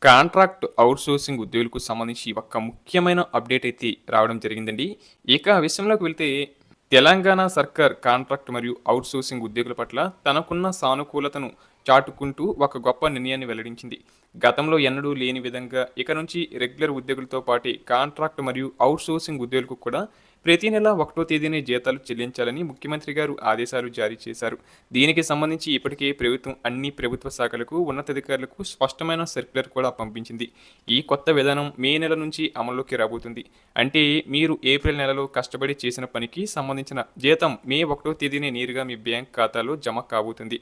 Contract outsourcing ఉద్యోగులకు సంబంధించి ఒక ముఖ్యమైన అప్డేట్ అయితే రావడం జరిగిందండి. ఇక ఆ విషయంలోకి వెళ్తే తెలంగాణ సర్కార్ కాంట్రాక్ట్ మరియు అవుట్‌సోర్సింగ్ ఉద్యోగుల పట్ల తనకున్న సానుకూలతను చాటుకుంటూ ఒక గొప్ప నిర్ణయాన్ని వెల్లడించింది. గతంలో ఎన్నడూ లేని విధంగా ఇక నుంచి రెగ్యులర్ ఉద్యోగులతో పాటే కాంట్రాక్ట్ మరియు అవుట్‌సోర్సింగ్ ఉద్యోగులకు కూడా ప్రతి నెల 1 తేదీనే జీతాలు చెల్లించాలని ముఖ్యమంత్రి గారు ఆదేశాలు జారీ చేశారు. దీనికి సంబంధించి ఇప్పటికే ప్రభుత్వం అన్ని ప్రభుత్వ శాఖలకు, ఉన్నతాధికారులకు స్పష్టమైన సర్క్యులర్ కూడా పంపించింది. ఈ కొత్త విధానం మే నెల నుంచి అమల్లోకి రాబోతుంది. అంటే మీరు ఏప్రిల్ నెలలో కష్టపడి చేసిన పనికి సంబంధించిన జీతం మే 1 తేదీనే నేరుగా మీ బ్యాంక్ ఖాతాలో జమ కాబోతుంది.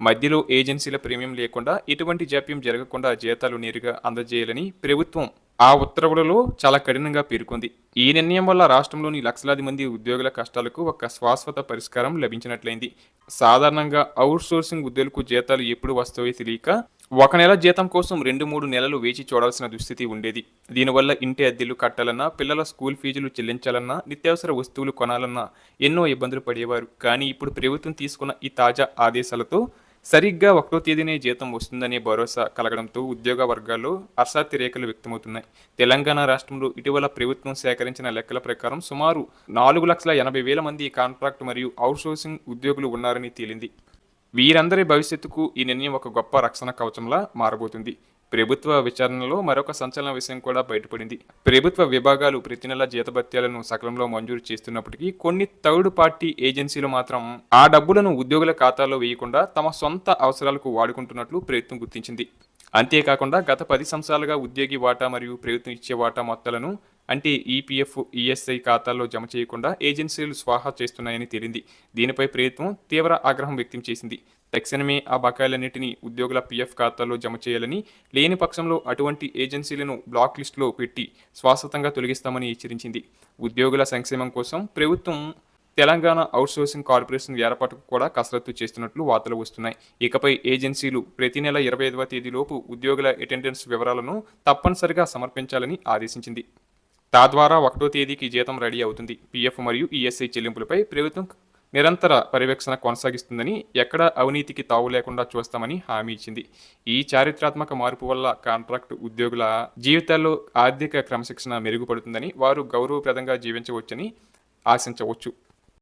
మధ్యలో ఏజెన్సీల ప్రీమియం లేకుండా ఎటువంటి జాప్యం జరగకుండా జీతాలు నేరుగా అందజేయాలని ప్రభుత్వం ఆ ఉత్తర్వులలో చాలా కఠినంగా పేర్కొంది. ఈ నిర్ణయం వల్ల రాష్ట్రంలోని లక్షలాది మంది ఉద్యోగుల కష్టాలకు ఒక శాశ్వత పరిష్కారం లభించినట్లయింది. సాధారణంగా అవుట్‌సోర్సింగ్ ఉద్యోగులకు జీతాలు ఎప్పుడు వస్తాయో తెలియక ఒక నెల జీతం కోసం 2-3 నెలలు వేచి చూడాల్సిన దుస్థితి ఉండేది. దీనివల్ల ఇంటి అద్దెలు కట్టాలన్నా, పిల్లల స్కూల్ ఫీజులు చెల్లించాలన్నా, నిత్యావసర వస్తువులు కొనాలన్నా ఎన్నో ఇబ్బందులు పడేవారు. కానీ ఇప్పుడు ప్రభుత్వం తీసుకున్న ఈ తాజా ఆదేశాలతో సరిగ్గా 1 తేదీనే జీతం వస్తుందనే భరోసా కలగడంతో ఉద్యోగ వర్గాల్లో హర్షాతిరేకలు వ్యక్తమవుతున్నాయి. తెలంగాణ రాష్ట్రంలో ఇటీవల ప్రభుత్వం సేకరించిన లెక్కల ప్రకారం సుమారు 4,80,000 మంది కాంట్రాక్ట్ మరియు అవుట్‌సోర్సింగ్ ఉద్యోగులు ఉన్నారని తేలింది. వీరందరి భవిష్యత్తుకు ఈ నిర్ణయం ఒక గొప్ప రక్షణ కవచంలా మారబోతుంది. ప్రభుత్వ విచారణలో మరొక సంచలన విషయం కూడా బయటపడింది. ప్రభుత్వ విభాగాలు ప్రతి నెల జీతభత్యాలను సకాలంలో మంజూరు చేస్తున్నప్పటికీ కొన్ని థర్డ్ పార్టీ ఏజెన్సీలు మాత్రం ఆ డబ్బులను ఉద్యోగుల ఖాతాలో వేయకుండా తమ సొంత అవసరాలకు వాడుకుంటున్నట్లు ప్రభుత్వం గుర్తించింది. అంతేకాకుండా గత 10 సంవత్సరాలుగా ఉద్యోగి వాటా మరియు ప్రభుత్వం ఇచ్చే వాటా మొత్తాలను అంటే ఈపీఎఫ్, ఈఎస్ఐ ఖాతాల్లో జమ చేయకుండా ఏజెన్సీలు స్వాహా చేస్తున్నాయని తేలింది. దీనిపై ప్రభుత్వం తీవ్ర ఆగ్రహం వ్యక్తం చేసింది. తక్షణమే ఆ బకాయిలన్నింటినీ ఉద్యోగుల పీఎఫ్ ఖాతాల్లో జమ చేయాలని, లేని పక్షంలో అటువంటి ఏజెన్సీలను బ్లాక్ లిస్టులో పెట్టి శాశ్వతంగా తొలగిస్తామని హెచ్చరించింది. ఉద్యోగుల సంక్షేమం కోసం ప్రభుత్వం తెలంగాణ అవుట్‌సోర్సింగ్ కార్పొరేషన్ ఏర్పాటుకు కూడా కసరత్తు చేస్తున్నట్లు వార్తలు వస్తున్నాయి. ఇకపై ఏజెన్సీలు ప్రతి నెల 25వ తేదీలోపు ఉద్యోగుల అటెండెన్స్ వివరాలను తప్పనిసరిగా సమర్పించాలని ఆదేశించింది. తద్వారా 1 తేదీకి జీతం రెడీ అవుతుంది. పీఎఫ్ మరియు ఈఎస్ఐ చెల్లింపులపై ప్రభుత్వం నిరంతర పర్యవేక్షణ కొనసాగిస్తుందని, ఎక్కడా అవినీతికి తావు లేకుండా చూస్తామని హామీ ఇచ్చింది. ఈ చారిత్రాత్మక మార్పు వల్ల కాంట్రాక్ట్ ఉద్యోగుల జీవితాల్లో ఆర్థిక క్రమశిక్షణ మెరుగుపడుతుందని, వారు గౌరవప్రదంగా జీవించవచ్చని ఆశించవచ్చు.